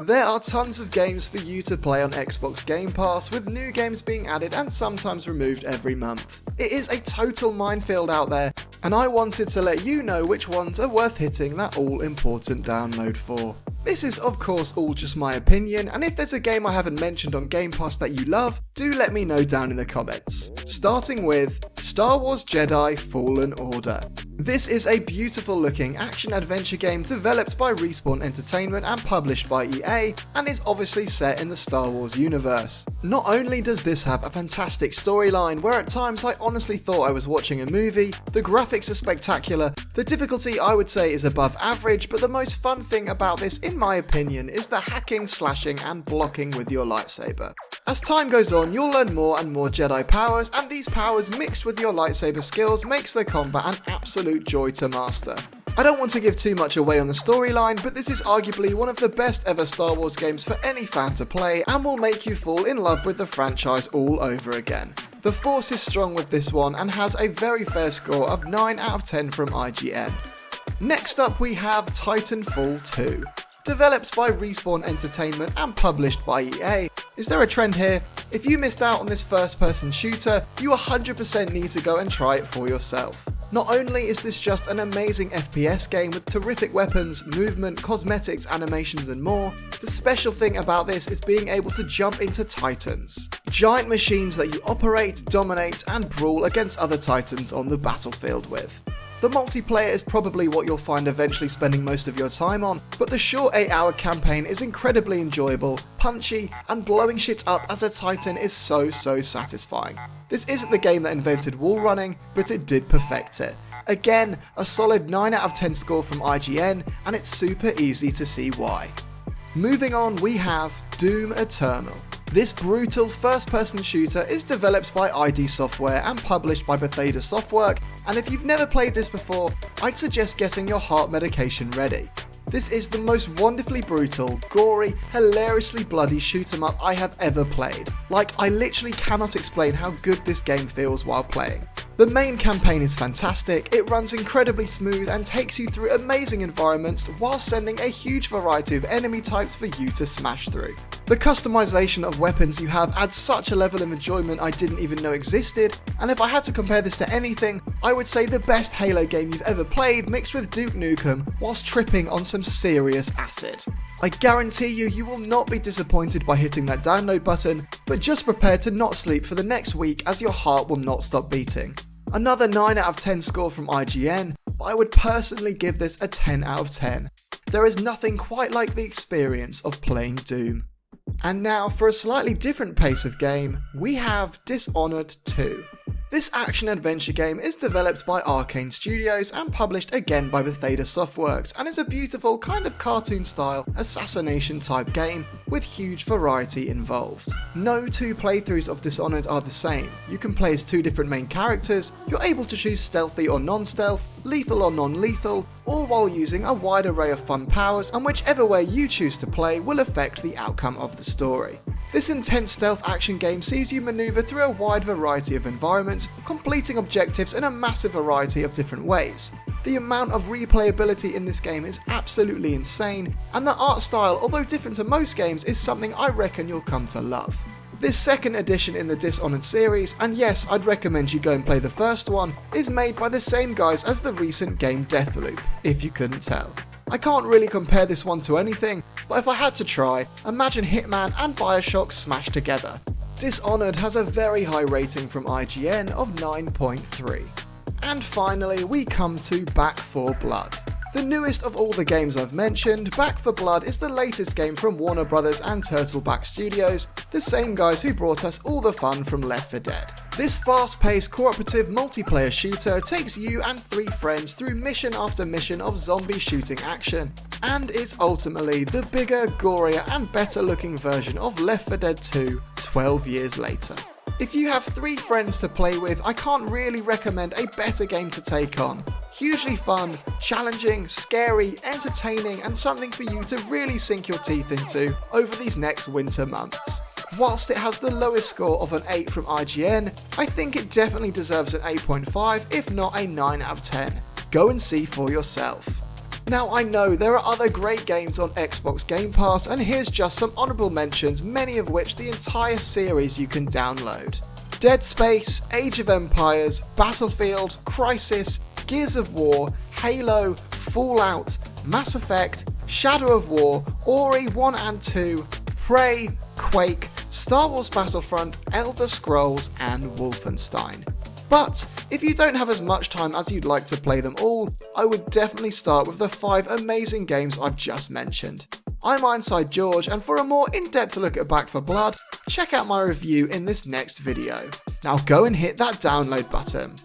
There are tons of games for you to play on Xbox Game Pass, with new games being added and sometimes removed every month. It is a total minefield out there, and I wanted to let you know which ones are worth hitting that all-important download for. This is of course all just my opinion, and if there's a game I haven't mentioned on Game Pass that you love, do let me know down in the comments. Starting with Star Wars Jedi Fallen Order. This is a beautiful looking action-adventure game developed by Respawn Entertainment and published by EA, and is obviously set in the Star Wars universe. Not only does this have a fantastic storyline, where at times I honestly thought I was watching a movie, the graphics are spectacular, the difficulty I would say is above average, but the most fun thing about this in my opinion is the hacking, slashing and blocking with your lightsaber. As time goes on, you'll learn more and more Jedi powers, and these powers mixed with your lightsaber skills makes the combat an absolute joy to master. I don't want to give too much away on the storyline, but this is arguably one of the best ever Star Wars games for any fan to play, and will make you fall in love with the franchise all over again. The Force is strong with this one and has a very fair score of 9 out of 10 from IGN. Next up we have Titanfall II. Developed by Respawn Entertainment and published by EA. Is there a trend here? If you missed out on this first person shooter, you 100% need to go and try it for yourself. Not only is this just an amazing FPS game with terrific weapons, movement, cosmetics, animations and more, the special thing about this is being able to jump into Titans. Giant machines that you operate, dominate and brawl against other Titans on the battlefield with. The multiplayer is probably what you'll find eventually spending most of your time on, but the short 8-hour campaign is incredibly enjoyable, punchy, and blowing shit up as a Titan is so satisfying. This isn't the game that invented wall running, but it did perfect it. Again, a solid 9 out of 10 score from IGN, and it's super easy to see why. Moving on, we have Doom Eternal. This brutal first-person shooter is developed by ID Software and published by Bethesda Softworks, and if you've never played this before, I'd suggest getting your heart medication ready. This is the most wonderfully brutal, gory, hilariously bloody shoot 'em up I have ever played. Like, I literally cannot explain how good this game feels while playing. The main campaign is fantastic, it runs incredibly smooth and takes you through amazing environments while sending a huge variety of enemy types for you to smash through. The customization of weapons you have adds such a level of enjoyment I didn't even know existed, and if I had to compare this to anything, I would say the best Halo game you've ever played mixed with Duke Nukem whilst tripping on some serious acid. I guarantee you will not be disappointed by hitting that download button, but just prepare to not sleep for the next week as your heart will not stop beating. Another 9 out of 10 score from IGN, but I would personally give this a 10 out of 10. There is nothing quite like the experience of playing Doom. And now for a slightly different pace of game, we have Dishonored II. This action-adventure game is developed by Arcane Studios and published again by Bethesda Softworks, and is a beautiful kind of cartoon-style assassination type game with huge variety involved. No two playthroughs of Dishonored are the same. You can play as two different main characters, you're able to choose stealthy or non-stealth, lethal or non-lethal, all while using a wide array of fun powers, and whichever way you choose to play will affect the outcome of the story. This intense stealth action game sees you maneuver through a wide variety of environments, completing objectives in a massive variety of different ways. The amount of replayability in this game is absolutely insane, and the art style, although different to most games, is something I reckon you'll come to love. This second edition in the Dishonored series, and yes, I'd recommend you go and play the first one, is made by the same guys as the recent game Deathloop, if you couldn't tell. I can't really compare this one to anything, but if I had to try, imagine Hitman and Bioshock smashed together. Dishonored has a very high rating from IGN of 9.3. And finally, we come to Back 4 Blood. The newest of all the games I've mentioned, Back 4 Blood is the latest game from Warner Brothers and Turtleback Studios, the same guys who brought us all the fun from Left 4 Dead. This fast-paced cooperative multiplayer shooter takes you and 3 friends through mission after mission of zombie shooting action, and is ultimately the bigger, gorier and better looking version of Left 4 Dead 2 12 years later. If you have 3 friends to play with, I can't really recommend a better game to take on. Hugely fun, challenging, scary, entertaining, and something for you to really sink your teeth into over these next winter months. Whilst it has the lowest score of an 8 from IGN, I think it definitely deserves an 8.5 if not a 9 out of 10. Go and see for yourself. Now I know there are other great games on Xbox Game Pass, and here's just some honourable mentions, many of which the entire series you can download. Dead Space, Age of Empires, Battlefield, Crysis, Gears of War, Halo, Fallout, Mass Effect, Shadow of War, Ori 1 and 2, Prey, Quake, Star Wars Battlefront, Elder Scrolls, and Wolfenstein. But if you don't have as much time as you'd like to play them all, I would definitely start with the 5 amazing games I've just mentioned. I'm Ironside George, and for a more in-depth look at Back 4 Blood, check out my review in this next video. Now go and hit that download button.